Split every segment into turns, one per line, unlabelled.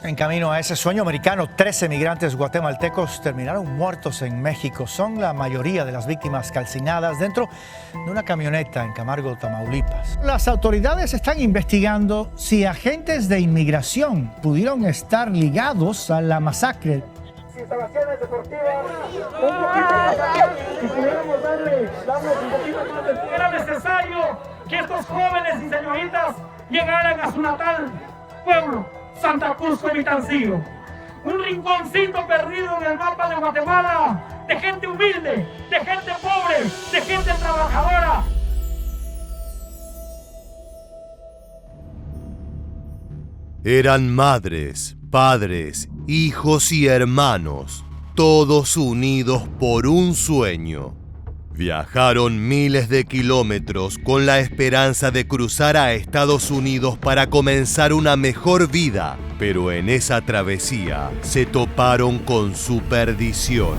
En camino a ese sueño americano, 13 migrantes guatemaltecos terminaron muertos en México. Son la mayoría de las víctimas calcinadas dentro de una camioneta en Camargo, Tamaulipas. Las autoridades están investigando si agentes de inmigración pudieron estar ligados a la masacre.
Instalaciones deportivas, un poquito más acá, y pudiéramos darle un poquito más de... Era necesario que estos jóvenes y señoritas llegaran a su natal pueblo, Santa Cruz, Comitanzillo. Un rinconcito perdido en el mapa de Guatemala, de gente humilde, de gente pobre, de gente trabajadora.
Eran madres, padres, hijos y hermanos, todos unidos por un sueño. Viajaron miles de kilómetros con la esperanza de cruzar a Estados Unidos para comenzar una mejor vida, pero en esa travesía se toparon con su perdición.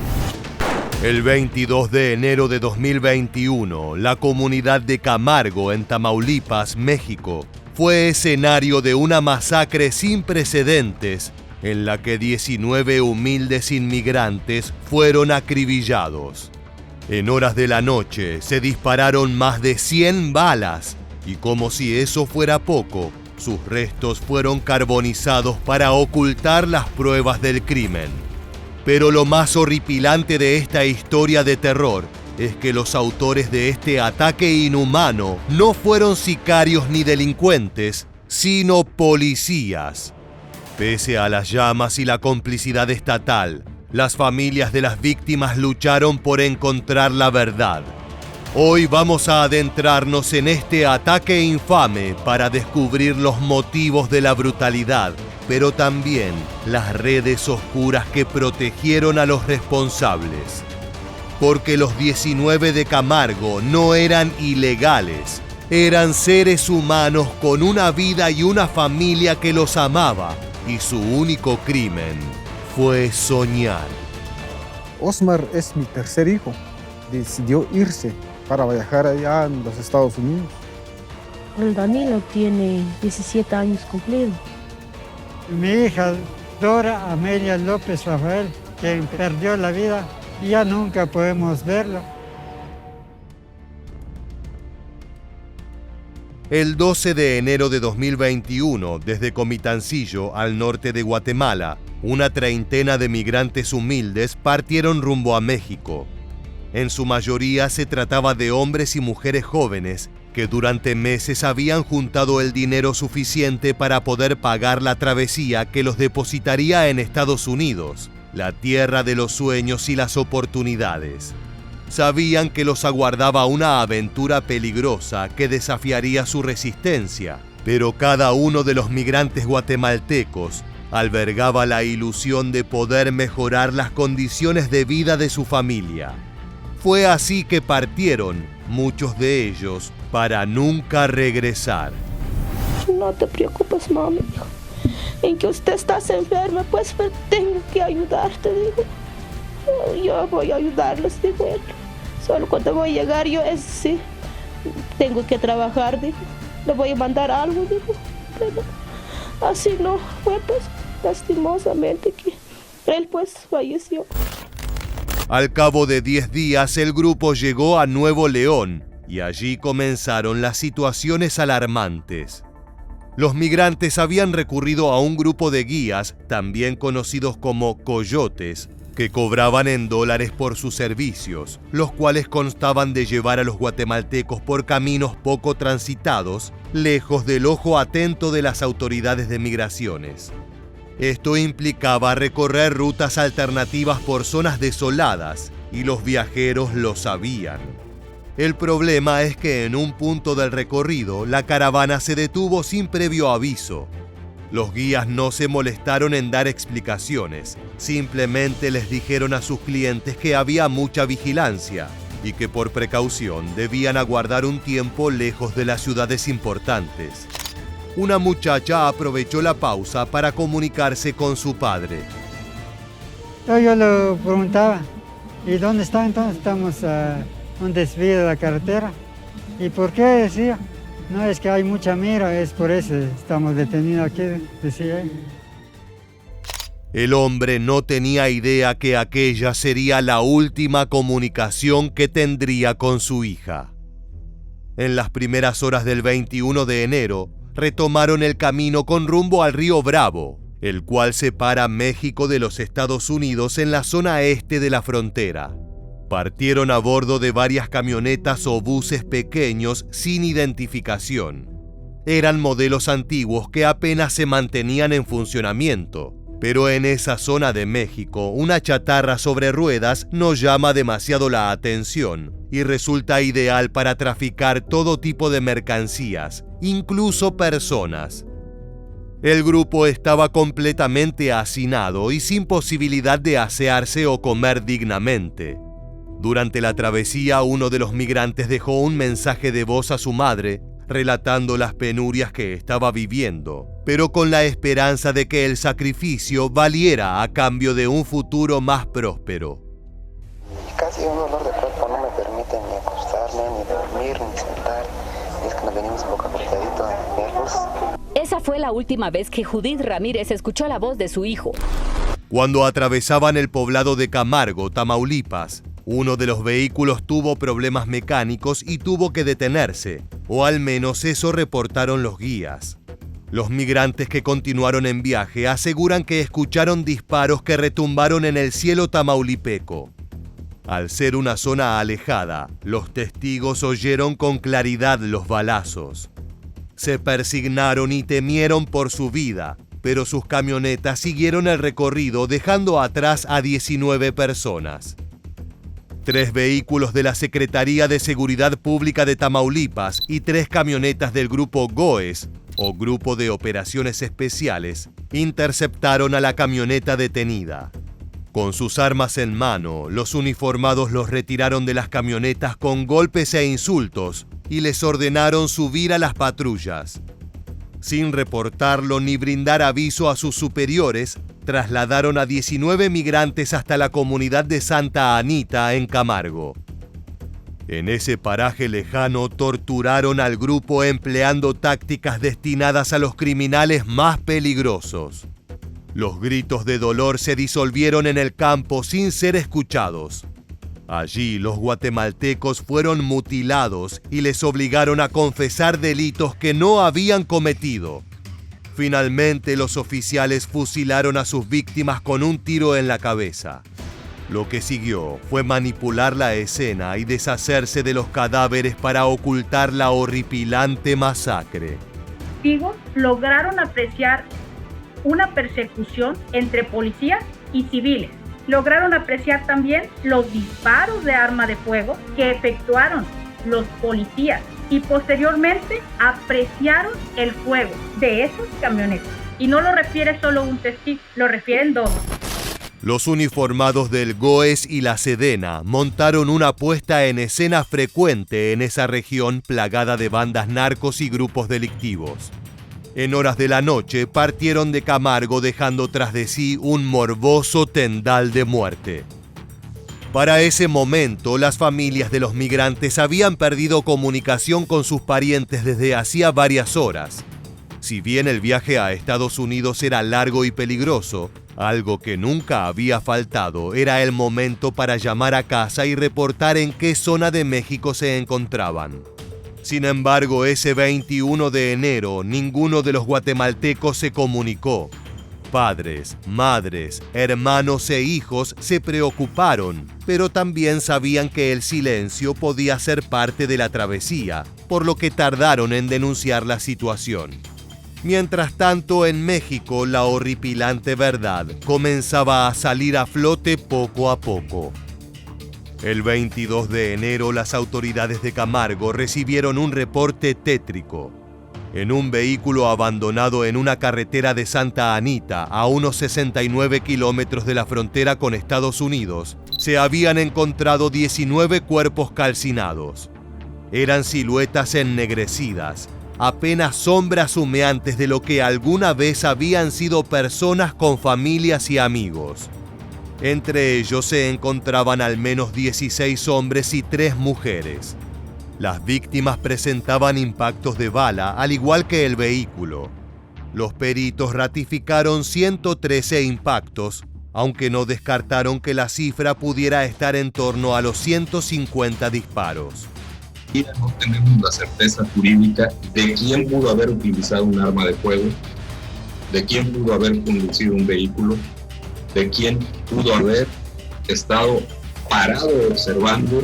El 22 de enero de 2021, la comunidad de Camargo, en Tamaulipas, México, fue escenario de una masacre sin precedentes en la que 19 humildes inmigrantes fueron acribillados. En horas de la noche se dispararon más de 100 balas y, como si eso fuera poco, sus restos fueron carbonizados para ocultar las pruebas del crimen. Pero lo más horripilante de esta historia de terror es que los autores de este ataque inhumano no fueron sicarios ni delincuentes, sino policías. Pese a las llamas y la complicidad estatal, las familias de las víctimas lucharon por encontrar la verdad. Hoy vamos a adentrarnos en este ataque infame para descubrir los motivos de la brutalidad, pero también las redes oscuras que protegieron a los responsables. Porque los 19 de Camargo no eran ilegales, eran seres humanos con una vida y una familia que los amaba, y su único crimen fue soñar.
Osmar es mi tercer hijo. Decidió irse para viajar allá en los Estados Unidos.
El Danilo tiene 17 años cumplidos.
Mi hija Dora Amelia López Rafael, quien perdió la vida, ya nunca podemos verla.
El 12 de enero de 2021, desde Comitancillo, al norte de Guatemala, una treintena de migrantes humildes partieron rumbo a México. En su mayoría se trataba de hombres y mujeres jóvenes que durante meses habían juntado el dinero suficiente para poder pagar la travesía que los depositaría en Estados Unidos, la tierra de los sueños y las oportunidades. Sabían que los aguardaba una aventura peligrosa que desafiaría su resistencia, pero cada uno de los migrantes guatemaltecos albergaba la ilusión de poder mejorar las condiciones de vida de su familia. Fue así que partieron, muchos de ellos, para nunca regresar.
No te preocupes, mami. En que usted está enferma, pues tengo que ayudarte, digo. Yo voy a ayudarlos, digo él. Solo cuando voy a llegar yo sí, tengo que trabajar, digo. Le voy a mandar algo, digo. Pero así no fue, pues, lastimosamente que él pues falleció.
Al cabo de 10 días, el grupo llegó a Nuevo León y allí comenzaron las situaciones alarmantes. Los migrantes habían recurrido a un grupo de guías, también conocidos como coyotes, que cobraban en dólares por sus servicios, los cuales constaban de llevar a los guatemaltecos por caminos poco transitados, lejos del ojo atento de las autoridades de migraciones. Esto implicaba recorrer rutas alternativas por zonas desoladas, y los viajeros lo sabían. El problema es que en un punto del recorrido, la caravana se detuvo sin previo aviso. Los guías no se molestaron en dar explicaciones, simplemente les dijeron a sus clientes que había mucha vigilancia y que por precaución debían aguardar un tiempo lejos de las ciudades importantes. Una muchacha aprovechó la pausa para comunicarse con su padre.
Yo le preguntaba, ¿y dónde está entonces? Estamos a un desvío de la carretera. ¿Y por qué? Decía. No, es que hay mucha mira, es por eso estamos detenidos aquí, decía él.
El hombre no tenía idea que aquella sería la última comunicación que tendría con su hija. En las primeras horas del 21 de enero, retomaron el camino con rumbo al río Bravo, el cual separa México de los Estados Unidos en la zona este de la frontera. Partieron a bordo de varias camionetas o buses pequeños sin identificación. Eran modelos antiguos que apenas se mantenían en funcionamiento, pero en esa zona de México una chatarra sobre ruedas no llama demasiado la atención y resulta ideal para traficar todo tipo de mercancías, incluso personas. El grupo estaba completamente hacinado y sin posibilidad de asearse o comer dignamente. Durante la travesía, uno de los migrantes dejó un mensaje de voz a su madre, relatando las penurias que estaba viviendo, pero con la esperanza de que el sacrificio valiera a cambio de un futuro más próspero.
Casi un dolor de cuerpo no me permite ni acostarme, ni dormir, ni sentar. Es que nos venimos un poco apretaditos de nervios.
Esa fue la última vez que Judith Ramírez escuchó la voz de su hijo.
Cuando atravesaban el poblado de Camargo, Tamaulipas, uno de los vehículos tuvo problemas mecánicos y tuvo que detenerse, o al menos eso reportaron los guías. Los migrantes que continuaron en viaje aseguran que escucharon disparos que retumbaron en el cielo tamaulipeco. Al ser una zona alejada, los testigos oyeron con claridad los balazos. Se persignaron y temieron por su vida, pero sus camionetas siguieron el recorrido dejando atrás a 19 personas. 3 vehículos de la Secretaría de Seguridad Pública de Tamaulipas y 3 camionetas del grupo GOES, o Grupo de Operaciones Especiales, interceptaron a la camioneta detenida. Con sus armas en mano, los uniformados los retiraron de las camionetas con golpes e insultos y les ordenaron subir a las patrullas. Sin reportarlo ni brindar aviso a sus superiores, trasladaron a 19 migrantes hasta la comunidad de Santa Anita, en Camargo. En ese paraje lejano torturaron al grupo empleando tácticas destinadas a los criminales más peligrosos. Los gritos de dolor se disolvieron en el campo sin ser escuchados. Allí los guatemaltecos fueron mutilados y les obligaron a confesar delitos que no habían cometido. Finalmente, los oficiales fusilaron a sus víctimas con un tiro en la cabeza. Lo que siguió fue manipular la escena y deshacerse de los cadáveres para ocultar la horripilante masacre.
Lograron apreciar una persecución entre policías y civiles. Lograron apreciar también los disparos de arma de fuego que efectuaron los policías y posteriormente apreciaron el fuego de esas camionetas. Y no lo refiere solo un testigo, lo refieren 2.
Los uniformados del GOES y la Sedena montaron una puesta en escena frecuente en esa región plagada de bandas narcos y grupos delictivos. En horas de la noche partieron de Camargo dejando tras de sí un morboso tendal de muerte. Para ese momento, las familias de los migrantes habían perdido comunicación con sus parientes desde hacía varias horas. Si bien el viaje a Estados Unidos era largo y peligroso, algo que nunca había faltado era el momento para llamar a casa y reportar en qué zona de México se encontraban. Sin embargo, ese 21 de enero, ninguno de los guatemaltecos se comunicó. Padres, madres, hermanos e hijos se preocuparon, pero también sabían que el silencio podía ser parte de la travesía, por lo que tardaron en denunciar la situación. Mientras tanto, en México, la horripilante verdad comenzaba a salir a flote poco a poco. El 22 de enero, las autoridades de Camargo recibieron un reporte tétrico. En un vehículo abandonado en una carretera de Santa Anita, a unos 69 kilómetros de la frontera con Estados Unidos, se habían encontrado 19 cuerpos calcinados. Eran siluetas ennegrecidas, apenas sombras humeantes de lo que alguna vez habían sido personas con familias y amigos. Entre ellos se encontraban al menos 16 hombres y 3 mujeres. Las víctimas presentaban impactos de bala, al igual que el vehículo. Los peritos ratificaron 113 impactos, aunque no descartaron que la cifra pudiera estar en torno a los 150 disparos.
No tenemos la certeza jurídica de quién pudo haber utilizado un arma de fuego, de quién pudo haber conducido un vehículo, de quién pudo haber estado parado observando.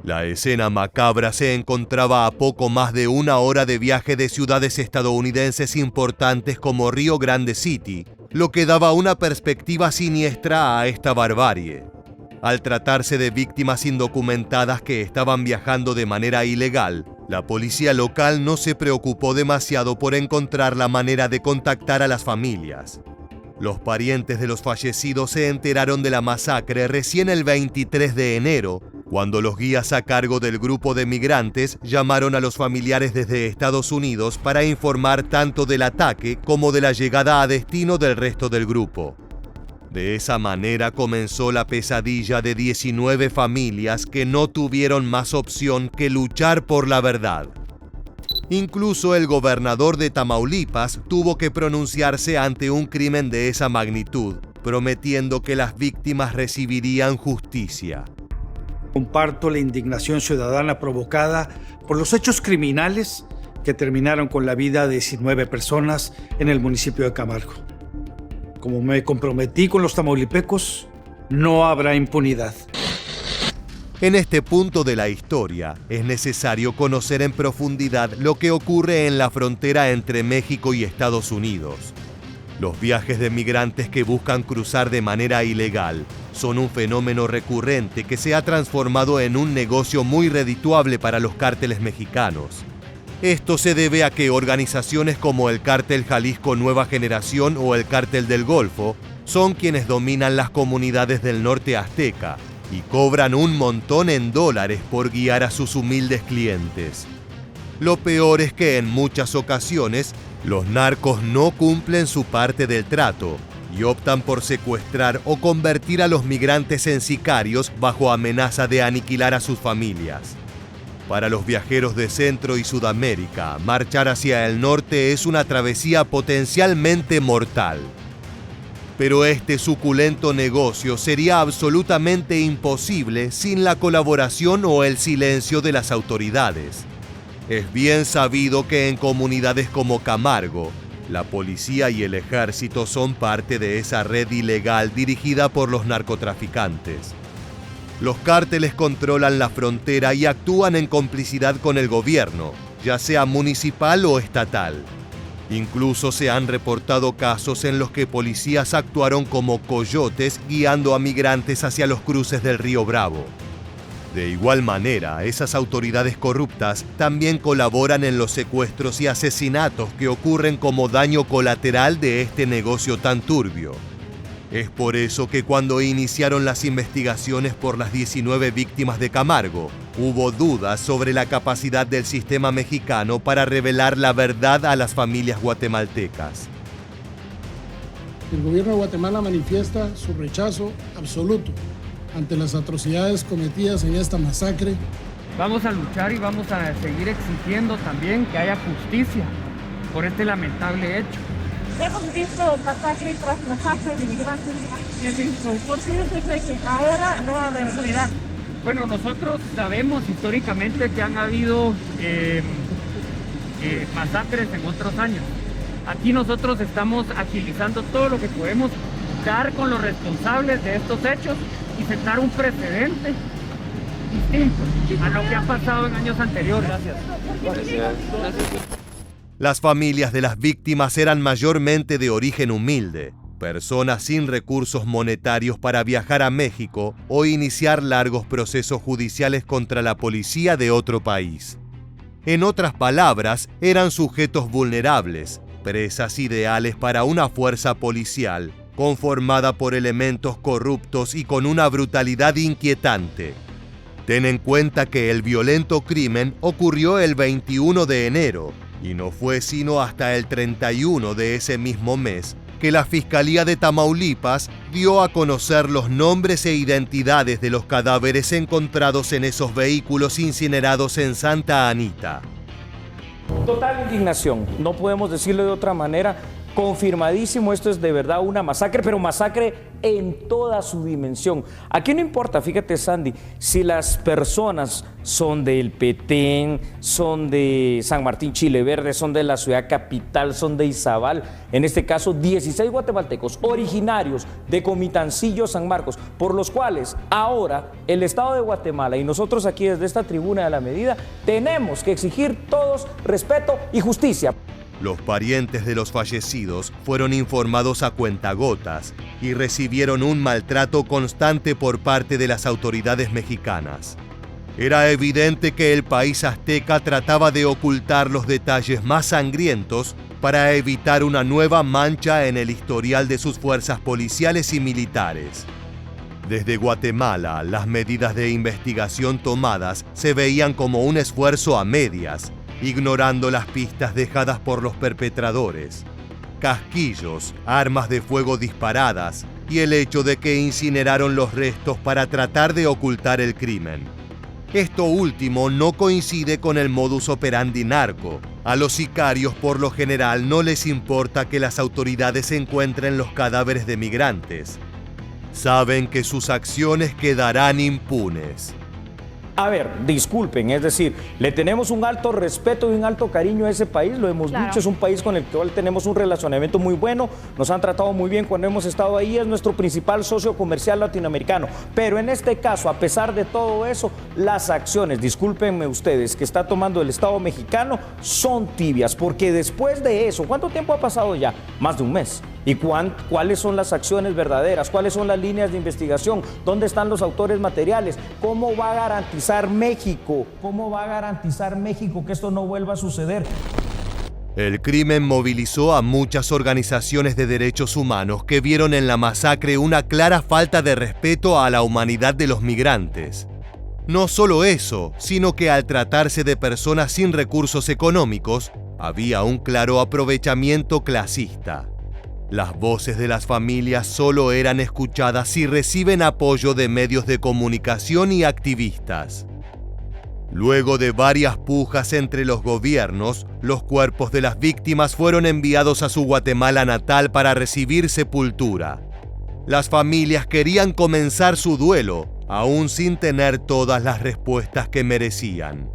La escena macabra se encontraba a poco más de una hora de viaje de ciudades estadounidenses importantes como Rio Grande City, lo que daba una perspectiva siniestra a esta barbarie. Al tratarse de víctimas indocumentadas que estaban viajando de manera ilegal, la policía local no se preocupó demasiado por encontrar la manera de contactar a las familias. Los parientes de los fallecidos se enteraron de la masacre recién el 23 de enero, cuando los guías a cargo del grupo de migrantes llamaron a los familiares desde Estados Unidos para informar tanto del ataque como de la llegada a destino del resto del grupo. De esa manera comenzó la pesadilla de 19 familias que no tuvieron más opción que luchar por la verdad. Incluso el gobernador de Tamaulipas tuvo que pronunciarse ante un crimen de esa magnitud, prometiendo que las víctimas recibirían justicia.
Comparto la indignación ciudadana provocada por los hechos criminales que terminaron con la vida de 19 personas en el municipio de Camargo. Como me comprometí con los tamaulipecos, no habrá impunidad.
En este punto de la historia, es necesario conocer en profundidad lo que ocurre en la frontera entre México y Estados Unidos. Los viajes de migrantes que buscan cruzar de manera ilegal son un fenómeno recurrente que se ha transformado en un negocio muy redituable para los cárteles mexicanos. Esto se debe a que organizaciones como el Cártel Jalisco Nueva Generación o el Cártel del Golfo son quienes dominan las comunidades del norte azteca y cobran un montón en dólares por guiar a sus humildes clientes. Lo peor es que en muchas ocasiones los narcos no cumplen su parte del trato y optan por secuestrar o convertir a los migrantes en sicarios bajo amenaza de aniquilar a sus familias. Para los viajeros de Centro y Sudamérica, marchar hacia el norte es una travesía potencialmente mortal. Pero este suculento negocio sería absolutamente imposible sin la colaboración o el silencio de las autoridades. Es bien sabido que en comunidades como Camargo, la policía y el ejército son parte de esa red ilegal dirigida por los narcotraficantes. Los cárteles controlan la frontera y actúan en complicidad con el gobierno, ya sea municipal o estatal. Incluso se han reportado casos en los que policías actuaron como coyotes guiando a migrantes hacia los cruces del río Bravo. De igual manera, esas autoridades corruptas también colaboran en los secuestros y asesinatos que ocurren como daño colateral de este negocio tan turbio. Es por eso que cuando iniciaron las investigaciones por las 19 víctimas de Camargo, hubo dudas sobre la capacidad del sistema mexicano para revelar la verdad a las familias guatemaltecas.
El gobierno de Guatemala manifiesta su rechazo absoluto ante las atrocidades cometidas en esta masacre.
Vamos a luchar y vamos a seguir exigiendo también que haya justicia por este lamentable hecho.
Hemos visto masacre tras masacre de migrantes. ¿Por qué se cree que ahora no va a haber impunidad?
Bueno, nosotros sabemos históricamente que han habido masacres en otros años. Aquí nosotros estamos agilizando todo lo que podemos, dar con los responsables de estos hechos y sentar un precedente distinto a lo que ha pasado en años anteriores. Gracias.
Las familias de las víctimas eran mayormente de origen humilde, personas sin recursos monetarios para viajar a México o iniciar largos procesos judiciales contra la policía de otro país. En otras palabras, eran sujetos vulnerables, presas ideales para una fuerza policial conformada por elementos corruptos y con una brutalidad inquietante. Ten en cuenta que el violento crimen ocurrió el 21 de enero y no fue sino hasta el 31 de ese mismo mes que la Fiscalía de Tamaulipas dio a conocer los nombres e identidades de los cadáveres encontrados en esos vehículos incinerados en Santa Anita.
Total indignación, no podemos decirlo de otra manera. Confirmadísimo, esto es de verdad una masacre, pero masacre en toda su dimensión. Aquí no importa, fíjate Sandy, si las personas son del Petén, son de San Martín Chile Verde, son de la ciudad capital, son de Izabal, en este caso 16 guatemaltecos originarios de Comitancillo, San Marcos, por los cuales ahora el Estado de Guatemala y nosotros aquí desde esta tribuna de La Medida tenemos que exigir todos respeto y justicia.
Los parientes de los fallecidos fueron informados a cuentagotas y recibieron un maltrato constante por parte de las autoridades mexicanas. Era evidente que el país azteca trataba de ocultar los detalles más sangrientos para evitar una nueva mancha en el historial de sus fuerzas policiales y militares. Desde Guatemala, las medidas de investigación tomadas se veían como un esfuerzo a medias, ignorando las pistas dejadas por los perpetradores, casquillos, armas de fuego disparadas y el hecho de que incineraron los restos para tratar de ocultar el crimen. Esto último no coincide con el modus operandi narco. A los sicarios por lo general no les importa que las autoridades encuentren los cadáveres de migrantes. Saben que sus acciones quedarán impunes.
A ver, disculpen, es decir, le tenemos un alto respeto y un alto cariño a ese país, lo hemos dicho, es un país con el cual tenemos un relacionamiento muy bueno, nos han tratado muy bien cuando hemos estado ahí, es nuestro principal socio comercial latinoamericano, pero en este caso, a pesar de todo eso, las acciones, discúlpenme ustedes, que está tomando el Estado mexicano son tibias, porque después de eso, ¿cuánto tiempo ha pasado ya? Más de un mes. ¿Y cuáles son las acciones verdaderas? ¿Cuáles son las líneas de investigación? ¿Dónde están los autores materiales? ¿Cómo va a garantizar México? ¿Cómo va a garantizar México que esto no vuelva a suceder?
El crimen movilizó a muchas organizaciones de derechos humanos que vieron en la masacre una clara falta de respeto a la humanidad de los migrantes. No solo eso, sino que al tratarse de personas sin recursos económicos, había un claro aprovechamiento clasista. Las voces de las familias solo eran escuchadas si reciben apoyo de medios de comunicación y activistas. Luego de varias pujas entre los gobiernos, los cuerpos de las víctimas fueron enviados a su Guatemala natal para recibir sepultura. Las familias querían comenzar su duelo, aún sin tener todas las respuestas que merecían.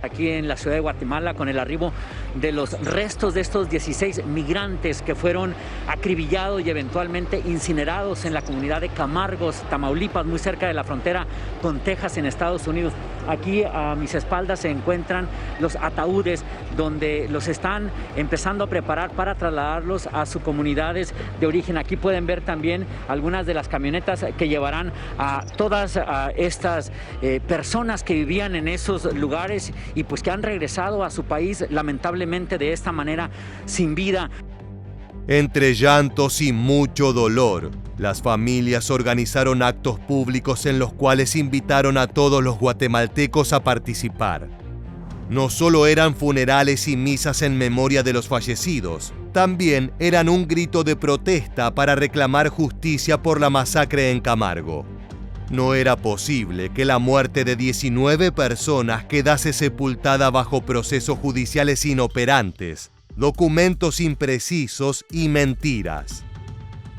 Aquí en la ciudad de Guatemala, con el arribo de los restos de estos 16 migrantes que fueron acribillados y eventualmente incinerados en la comunidad de Camargos, Tamaulipas, muy cerca de la frontera con Texas en Estados Unidos. Aquí a mis espaldas se encuentran los ataúdes donde los están empezando a preparar para trasladarlos a sus comunidades de origen. Aquí pueden ver también algunas de las camionetas que llevarán a todas estas personas que vivían en esos lugares y pues que han regresado a su país lamentablemente de esta manera sin vida.
Entre llantos y mucho dolor, las familias organizaron actos públicos en los cuales invitaron a todos los guatemaltecos a participar. No solo eran funerales y misas en memoria de los fallecidos, también eran un grito de protesta para reclamar justicia por la masacre en Camargo. No era posible que la muerte de 19 personas quedase sepultada bajo procesos judiciales inoperantes, documentos imprecisos y mentiras.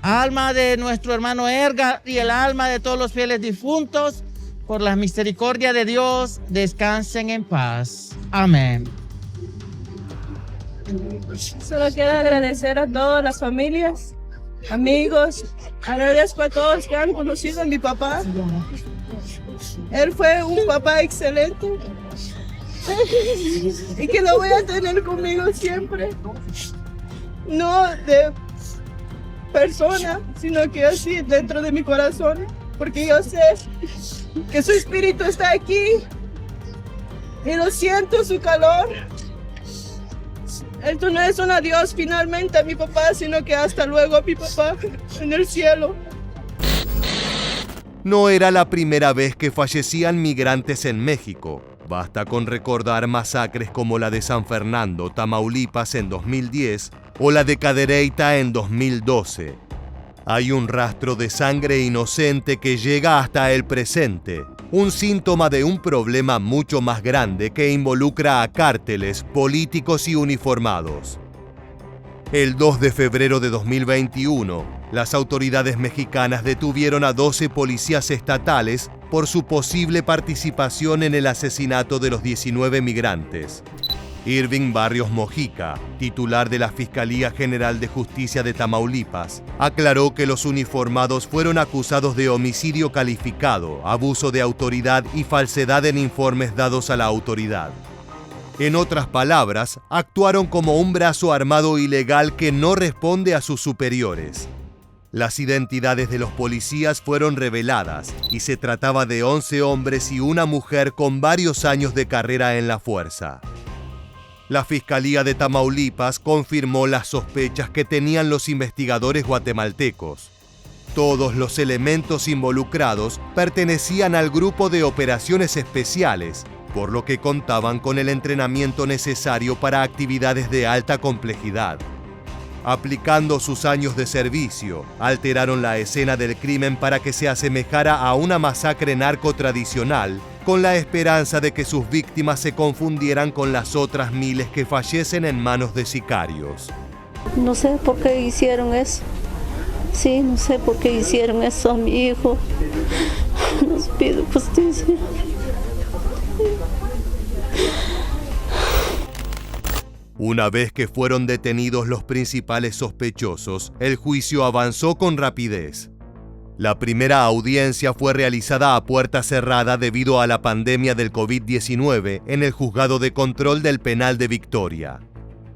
Alma de nuestro hermano Edgar y el alma de todos los fieles difuntos, por la misericordia de Dios, descansen en paz. Amén.
Solo quiero agradecer a todas las familias, amigos, agradezco a todos que han conocido a mi papá. Él fue un papá excelente y que lo voy a tener conmigo siempre. No de persona, sino que así dentro de mi corazón, porque yo sé que su espíritu está aquí y lo siento, su calor. Esto no es un adiós finalmente a mi papá, sino que hasta luego a mi papá en el cielo.
No era la primera vez que fallecían migrantes en México. Basta con recordar masacres como la de San Fernando, Tamaulipas en 2010 o la de Cadereyta en 2012. hay un rastro de sangre inocente que llega hasta el presente, un síntoma de un problema mucho más grande que involucra a cárteles, políticos y uniformados. El 2 de febrero de 2021, las autoridades mexicanas detuvieron a 12 policías estatales por su posible participación en el asesinato de los 19 migrantes. Irving Barrios Mojica, titular de la Fiscalía General de Justicia de Tamaulipas, aclaró que los uniformados fueron acusados de homicidio calificado, abuso de autoridad y falsedad en informes dados a la autoridad. En otras palabras, actuaron como un brazo armado ilegal que no responde a sus superiores. Las identidades de los policías fueron reveladas y se trataba de 11 hombres y una mujer con varios años de carrera en la fuerza. La Fiscalía de Tamaulipas confirmó las sospechas que tenían los investigadores guatemaltecos. Todos los elementos involucrados pertenecían al grupo de operaciones especiales, por lo que contaban con el entrenamiento necesario para actividades de alta complejidad. Aplicando sus años de servicio, alteraron la escena del crimen para que se asemejara a una masacre narco tradicional, con la esperanza de que sus víctimas se confundieran con las otras miles que fallecen en manos de sicarios.
No sé por qué hicieron eso. Sí, no sé por qué hicieron eso a mi hijo. Nos pido justicia.
Una vez que fueron detenidos los principales sospechosos, el juicio avanzó con rapidez. La primera audiencia fue realizada a puerta cerrada debido a la pandemia del COVID-19 en el Juzgado de Control del Penal de Victoria.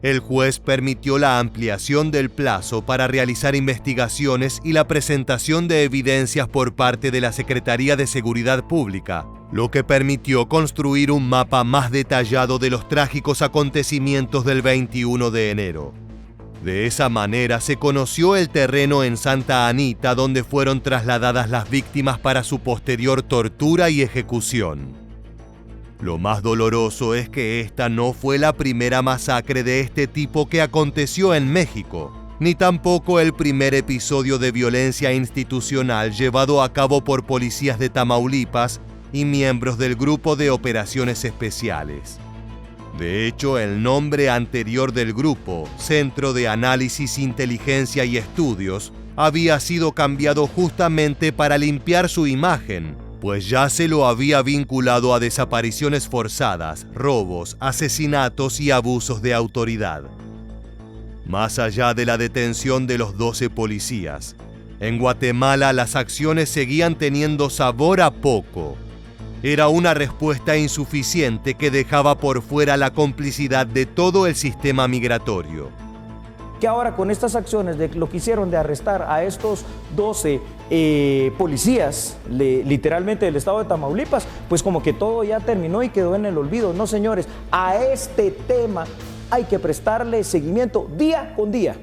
El juez permitió la ampliación del plazo para realizar investigaciones y la presentación de evidencias por parte de la Secretaría de Seguridad Pública, lo que permitió construir un mapa más detallado de los trágicos acontecimientos del 21 de enero. De esa manera se conoció el terreno en Santa Anita donde fueron trasladadas las víctimas para su posterior tortura y ejecución. Lo más doloroso es que esta no fue la primera masacre de este tipo que aconteció en México, ni tampoco el primer episodio de violencia institucional llevado a cabo por policías de Tamaulipas y miembros del Grupo de Operaciones Especiales. De hecho, el nombre anterior del grupo, Centro de Análisis, Inteligencia y Estudios, había sido cambiado justamente para limpiar su imagen, pues ya se lo había vinculado a desapariciones forzadas, robos, asesinatos y abusos de autoridad. Más allá de la detención de los 12 policías, en Guatemala las acciones seguían teniendo sabor a poco. Era una respuesta insuficiente que dejaba por fuera la complicidad de todo el sistema migratorio.
Que ahora con estas acciones de lo que hicieron de arrestar a estos 12 policías, literalmente del estado de Tamaulipas, pues como que todo ya terminó y quedó en el olvido. No, señores, a este tema hay que prestarle seguimiento día con día.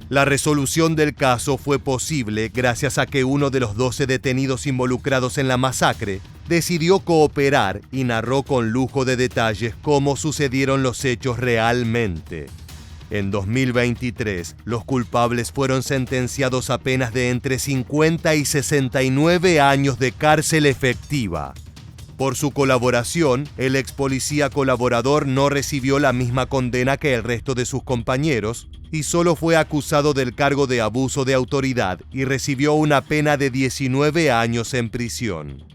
La resolución del caso fue posible gracias a que uno de los 12 detenidos involucrados en la masacre decidió cooperar y narró con lujo de detalles cómo sucedieron los hechos realmente. En 2023, los culpables fueron sentenciados a penas de entre 50 y 69 años de cárcel efectiva. Por su colaboración, el ex policía colaborador no recibió la misma condena que el resto de sus compañeros y solo fue acusado del cargo de abuso de autoridad y recibió una pena de 19 años en prisión.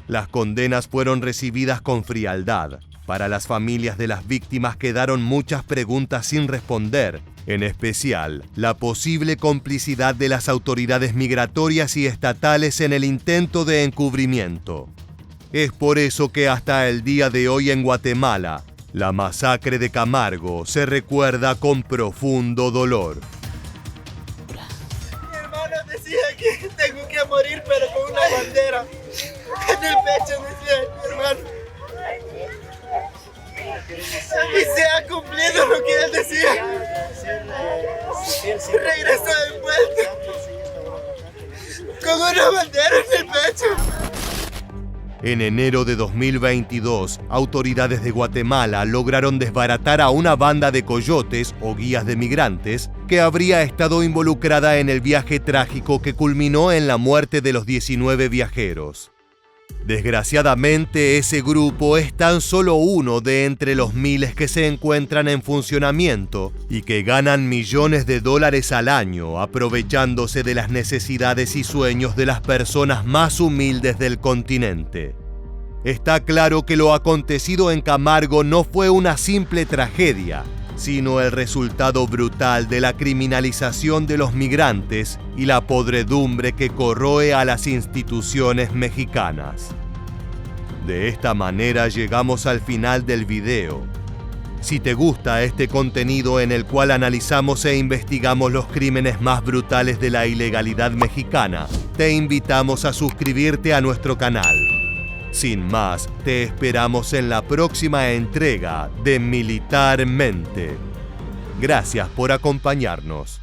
Las condenas fueron recibidas con frialdad. Para las familias de las víctimas quedaron muchas preguntas sin responder, en especial la posible complicidad de las autoridades migratorias y estatales en el intento de encubrimiento. Es por eso que hasta el día de hoy en Guatemala, la masacre de Camargo se recuerda con profundo dolor.
Mi hermano decía que tengo que morir, pero con una bandera en el pecho, decía mi hermano. Y se ha cumplido lo que él decía. Regresó envuelto con una bandera en el pecho.
En enero de 2022, autoridades de Guatemala lograron desbaratar a una banda de coyotes o guías de migrantes que habría estado involucrada en el viaje trágico que culminó en la muerte de los 19 viajeros. Desgraciadamente, ese grupo es tan solo uno de entre los miles que se encuentran en funcionamiento y que ganan millones de dólares al año aprovechándose de las necesidades y sueños de las personas más humildes del continente. Está claro que lo acontecido en Camargo no fue una simple tragedia, sino el resultado brutal de la criminalización de los migrantes y la podredumbre que corroe a las instituciones mexicanas. De esta manera llegamos al final del video. Si te gusta este contenido en el cual analizamos e investigamos los crímenes más brutales de la ilegalidad mexicana, te invitamos a suscribirte a nuestro canal. Sin más, te esperamos en la próxima entrega de Militarmente. Gracias por acompañarnos.